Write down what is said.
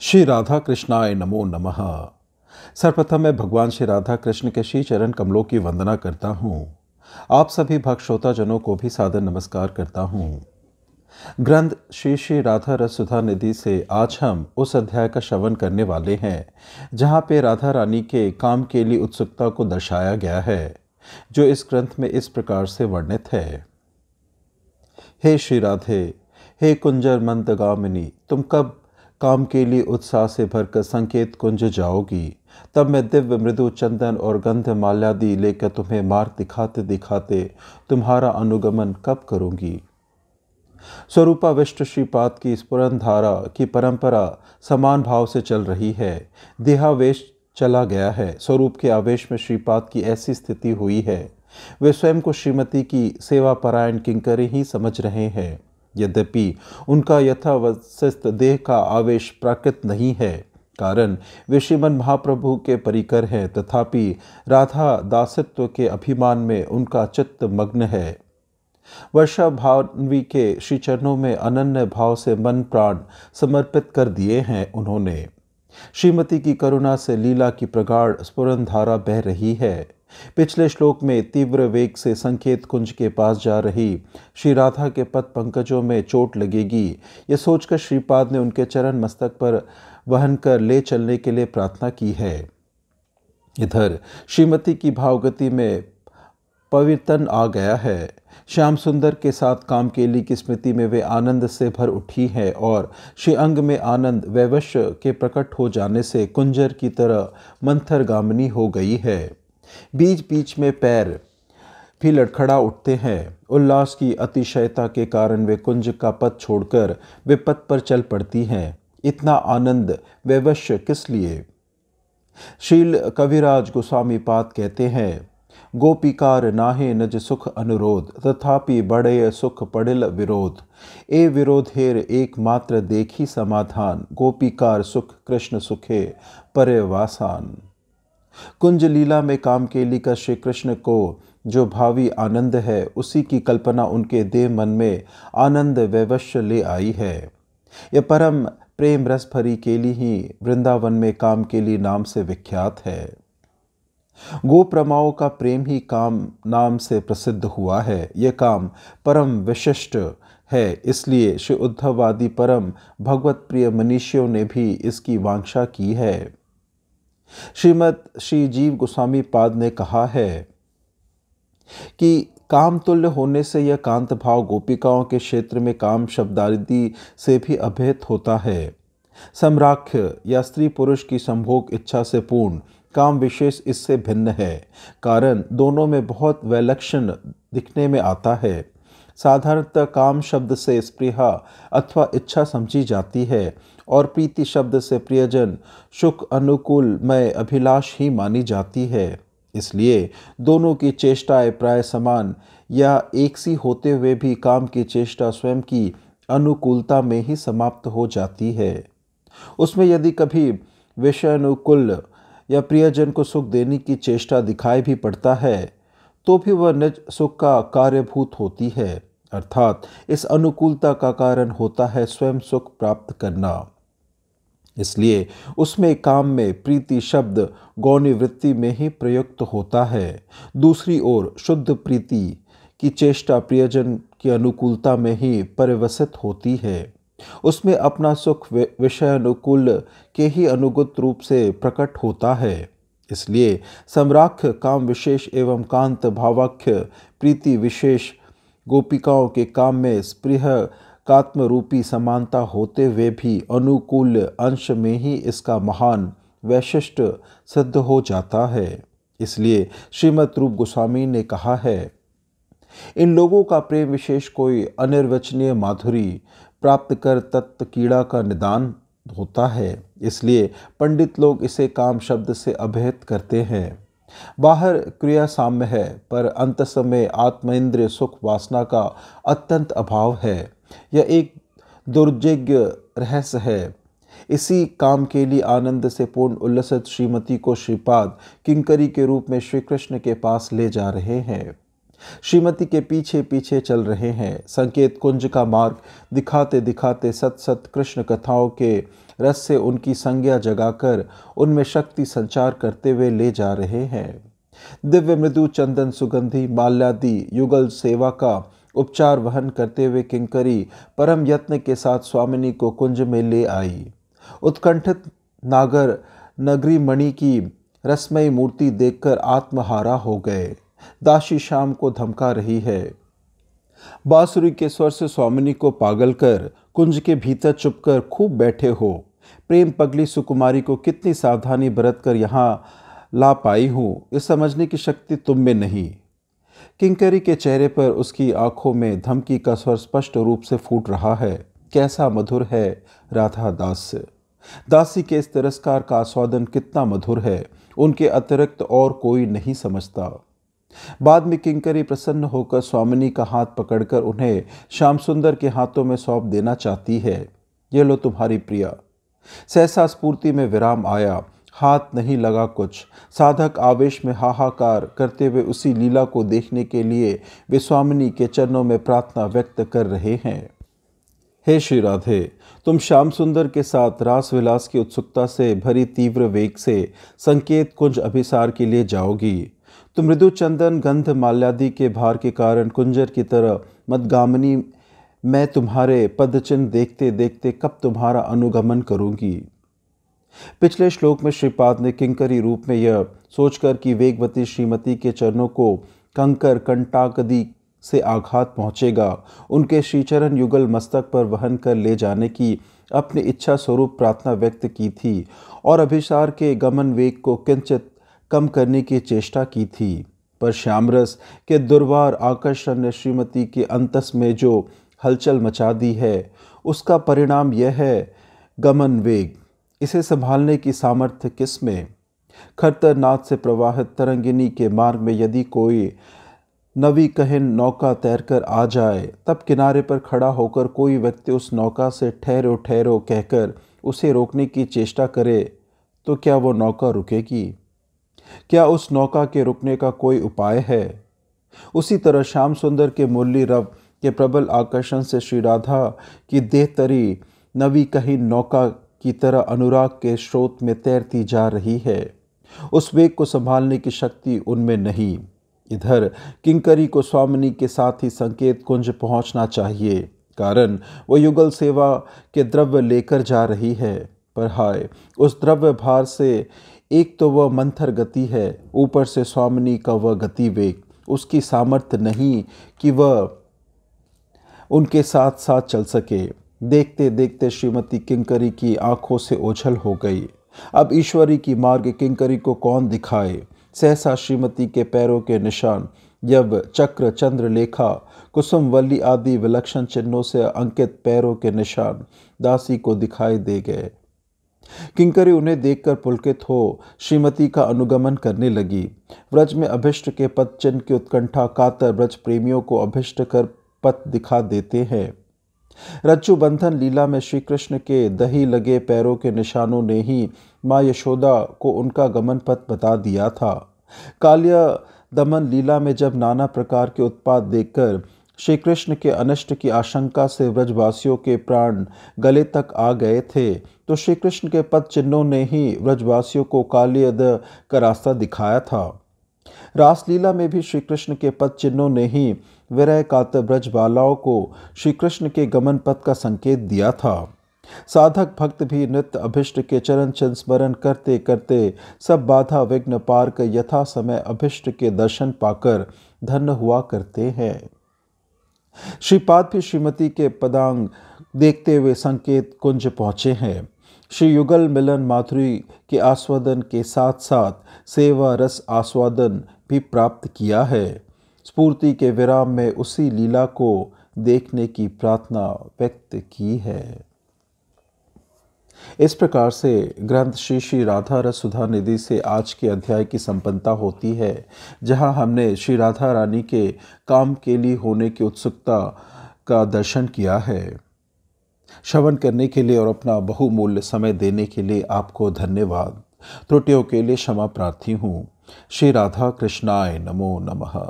श्री राधा कृष्णाय नमो नमः। सर्वप्रथम मैं भगवान श्री राधा कृष्ण के श्री चरण कमलों की वंदना करता हूँ। आप सभी भक्त श्रोताजनों को भी सादर नमस्कार करता हूँ। ग्रंथ श्री श्री राधा रस सुधा निधि से आज हम उस अध्याय का श्रवण करने वाले हैं जहाँ पे राधा रानी के काम के लिए उत्सुकता को दर्शाया गया है, जो इस ग्रंथ में इस प्रकार से वर्णित है। हे श्री राधे, हे कुंजर मंदगामिनी, तुम कब काम के लिए उत्साह से भरकर संकेत कुंज जाओगी? तब मैं दिव्य मृदु चंदन और गंध माल्यादि लेकर तुम्हें मार्ग दिखाते दिखाते तुम्हारा अनुगमन कब करूंगी? स्वरूपाविष्ट श्रीपाद की स्फुरन धारा की परंपरा समान भाव से चल रही है। देहावेश चला गया है। स्वरूप के आवेश में श्रीपाद की ऐसी स्थिति हुई है, वे स्वयं को श्रीमती की सेवा परायण किंकरी ही समझ रहे हैं। यद्यपि उनका यथावस्थित देह का आवेश प्राकृत नहीं है, कारण वे श्रीमन महाप्रभु के परिकर हैं, तथापि राधा दासित्व के अभिमान में उनका चित्त मग्न है। वर्षा भानवी के श्री चरणों में अनन्य भाव से मन प्राण समर्पित कर दिए हैं उन्होंने। श्रीमती की करुणा से लीला की प्रगाढ़ स्फुरन धारा बह रही है। पिछले श्लोक में तीव्र वेग से संकेत कुंज के पास जा रही श्री राधा के पद पंकजों में चोट लगेगी, यह सोचकर श्रीपाद ने उनके चरण मस्तक पर वहन कर ले चलने के लिए प्रार्थना की है। इधर श्रीमती की भावगति में परिवर्तन आ गया है। श्याम सुंदर के साथ कामकेली की स्मृति में वे आनंद से भर उठी है और श्री अंग में आनंद वैवश्य के प्रकट हो जाने से कुंजर की तरह मंथरगामिनी हो गई है। बीच बीच में पैर भी लड़खड़ा उठते हैं। उल्लास की अतिशयता के कारण वे कुंज का पथ छोड़कर विपथ पर चल पड़ती हैं। इतना आनंद वैवश्य किस लिए? शील कविराज गोस्वामी पाद कहते हैं, गोपिकार नाहे नज सुख अनुरोध, तथापि बड़े सुख पड़िल विरोध। ए विरोधेर एकमात्र देखी समाधान, गोपिकार सुख कृष्ण सुखे पर्यवासान। कुंज लीला में कामकेली का श्री कृष्ण को जो भावी आनंद है, उसी की कल्पना उनके देह मन में आनंद वैवश्य ले आई है। यह परम प्रेम रस भरी केली ही वृंदावन में कामकेली नाम से विख्यात है। गोप्रमाओं का प्रेम ही काम नाम से प्रसिद्ध हुआ है। यह काम परम विशिष्ट है, इसलिए श्री उद्धववादी परम भगवत प्रिय मनीषियों ने भी इसकी वांछा की है। श्रीमद श्री जीव गोस्वामी पाद ने कहा है कि काम तुल्य होने से यह कांत भाव गोपिकाओं के क्षेत्र में काम शब्दादि से भी अभेद होता है। सम्राख्य या स्त्री पुरुष की संभोग इच्छा से पूर्ण काम विशेष इससे भिन्न है, कारण दोनों में बहुत वैलक्षण दिखने में आता है। साधारणतः काम शब्द से स्पृहा अथवा इच्छा समझी जाती है और प्रीति शब्द से प्रियजन सुख अनुकूलमय अभिलाष ही मानी जाती है। इसलिए दोनों की चेष्टाएं प्राय समान या एक सी होते हुए भी काम की चेष्टा स्वयं की अनुकूलता में ही समाप्त हो जाती है। उसमें यदि कभी विषयानुकूल या प्रियजन को सुख देने की चेष्टा दिखाई भी पड़ता है, तो भी वह निज सुख का कार्यभूत होती है, अर्थात इस अनुकूलता का कारण होता है स्वयं सुख प्राप्त करना। इसलिए उसमें काम में प्रीति शब्द गौणी वृत्ति में ही प्रयुक्त होता है। दूसरी ओर शुद्ध प्रीति की चेष्टा प्रियजन की अनुकूलता में ही परिवसित होती है। उसमें अपना सुख विषय अनुकूल के ही अनुगत रूप से प्रकट होता है। इसलिए सम्राख्य काम विशेष एवं कांत भावाख्य प्रीति विशेष गोपिकाओं के काम में स्पृह कात्म रूपी समानता होते हुए भी अनुकूल अंश में ही इसका महान वैशिष्ट सिद्ध हो जाता है। इसलिए श्रीमद रूप गोस्वामी ने कहा है, इन लोगों का प्रेम विशेष कोई अनिर्वचनीय माधुरी प्राप्त कर तत्व कीड़ा का निदान होता है। इसलिए पंडित लोग इसे काम शब्द से अभेद करते हैं। बाहर क्रिया साम्य है, पर अंतस में आत्मेंद्रिय सुख वासना का अत्यंत अभाव है। यह एक दुर्जेग्य रहस्य है। इसी काम के लिए आनंद से पूर्ण उल्लसित श्रीमती को श्रीपाद किंकरी के रूप में श्री कृष्ण के पास ले जा रहे हैं। श्रीमती के पीछे पीछे चल रहे हैं। संकेत कुंज का मार्ग दिखाते दिखाते सत सत कृष्ण कथाओं के रस से उनकी संज्ञा जगाकर उनमें शक्ति संचार करते हुए ले जा रहे हैं। दिव्य मृदु चंदन सुगंधी माल्यादि युगल सेवा का उपचार वहन करते हुए किंकरी परम यत्न के साथ स्वामिनी को कुंज में ले आई। उत्कंठित नागर नगरी मणि की रसमयी मूर्ति देखकर आत्महारा हो गए। दासी शाम को धमका रही है। बांसुरी के स्वर से स्वामिनी को पागल कर कुंज के भीतर चुपकर खूब बैठे हो। प्रेम पगली सुकुमारी को कितनी सावधानी बरत कर यहाँ ला पाई हूँ, इस समझने की शक्ति तुम में नहीं। किंकरी के चेहरे पर उसकी आंखों में धमकी का स्वर स्पष्ट रूप से फूट रहा है। कैसा मधुर है राधा दास। दासी के इस तिरस्कार का आस्वादन कितना मधुर है, उनके अतिरिक्त और कोई नहीं समझता। बाद में किंकरी प्रसन्न होकर स्वामिनी का हाथ पकड़कर उन्हें श्याम सुंदर के हाथों में सौंप देना चाहती है। ये लो तुम्हारी प्रिया। सहसा स्फूर्ति में विराम आया। हाथ नहीं लगा कुछ। साधक आवेश में हाहाकार करते हुए उसी लीला को देखने के लिए वे स्वामिनी के चरणों में प्रार्थना व्यक्त कर रहे हैं। हे श्री राधे, तुम श्याम सुंदर के साथ रास विलास की उत्सुकता से भरी तीव्र वेग से संकेत कुंज अभिसार के लिए जाओगी। तुम मृदु चंदन गंध माल्यादि के भार के कारण कुंजर की तरह मदगामिनी, मैं तुम्हारे पदचिन्ह देखते देखते कब तुम्हारा अनुगमन करूंगी। पिछले श्लोक में श्रीपाद ने किंकरी रूप में यह सोचकर कि वेगवती श्रीमती के चरणों को कंकर कंटाकदी से आघात पहुंचेगा, उनके श्रीचरण युगल मस्तक पर वहन कर ले जाने की अपनी इच्छा स्वरूप प्रार्थना व्यक्त की थी और अभिसार के गमन वेग को किंचित कम करने की चेष्टा की थी। पर श्यामरस के दुर्वार आकर्षण ने श्रीमती के अंतस में जो हलचल मचा दी है, उसका परिणाम यह है गमन वेग। इसे संभालने की सामर्थ्य किसमें? खरतरनाथ से प्रवाहित तरंगिनी के मार्ग में यदि कोई नवी कहिन नौका तैरकर आ जाए, तब किनारे पर खड़ा होकर कोई व्यक्ति उस नौका से ठहरो ठहरो कहकर उसे रोकने की चेष्टा करे, तो क्या वो नौका रुकेगी? क्या उस नौका के रुकने का कोई उपाय है? उसी तरह श्याम सुंदर के मुरली रव के प्रबल आकर्षण से श्री राधा की देह तरी नवी कहीं नौका की तरह अनुराग के स्रोत में तैरती जा रही है। उस वेग को संभालने की शक्ति उनमें नहीं। इधर किंकरी को स्वामिनी के साथ ही संकेत कुंज पहुंचना चाहिए, कारण वो युगल सेवा के द्रव्य लेकर जा रही है। पर हाय, उस द्रव्य भार से एक तो वह मंथर गति है, ऊपर से स्वामिनी का वह गति वेग, उसकी सामर्थ्य नहीं कि वह उनके साथ साथ चल सके। देखते देखते श्रीमती किंकरी की आंखों से ओझल हो गई। अब ईश्वरी की मार्ग किंकरी को कौन दिखाए? सहसा श्रीमती के पैरों के निशान, यव चक्र चंद्रलेखा कुसुम वल्ली आदि विलक्षण चिन्हों से अंकित पैरों के निशान दासी को दिखाई दे गए। किंकरी उन्हें देखकर पुलकित हो श्रीमती का अनुगमन करने लगी। व्रज में अभिष्ट के पद चिन्ह की उत्कंठा कातर व्रज प्रेमियों को अभिष्ट कर पथ दिखा देते हैं। रज्जु बंधन लीला में श्री कृष्ण के दही लगे पैरों के निशानों ने ही माँ यशोदा को उनका गमन पथ बता दिया था। कालिया दमन लीला में जब नाना प्रकार के उत्पात देखकर श्री कृष्ण के अनिष्ट की आशंका से व्रजवासियों के प्राण गले तक आ गए थे, तो श्री कृष्ण के पद चिन्हों ने ही व्रजवासियों को कालियद का रास्ता दिखाया था। रासलीला में भी श्री कृष्ण के पद चिन्हों ने ही विरह कातर ब्रज बालाओं को श्री कृष्ण के गमन पथ का संकेत दिया था। साधक भक्त भी नित्य अभिष्ट के चरण चिन्ह स्मरण करते करते सब बाधा विघ्न पार कर यथा समय अभिष्ट के दर्शन पाकर धन्य हुआ करते हैं। श्रीपाद भी श्रीमती के पदांग देखते हुए संकेत कुंज पहुँचे हैं। श्री युगल मिलन माधुरी के आस्वादन के साथ साथ सेवा रस आस्वादन भी प्राप्त किया है। स्फूर्ति के विराम में उसी लीला को देखने की प्रार्थना व्यक्त की है। इस प्रकार से ग्रंथ श्री श्री राधा रस सुधा निधि से आज के अध्याय की संपन्नता होती है, जहां हमने श्री राधा रानी के काम के लिए होने की उत्सुकता का दर्शन किया है। श्रवण करने के लिए और अपना बहुमूल्य समय देने के लिए आपको धन्यवाद। त्रुटियों के लिए क्षमा प्रार्थी हूँ। श्री राधा कृष्णाय नमो नमः।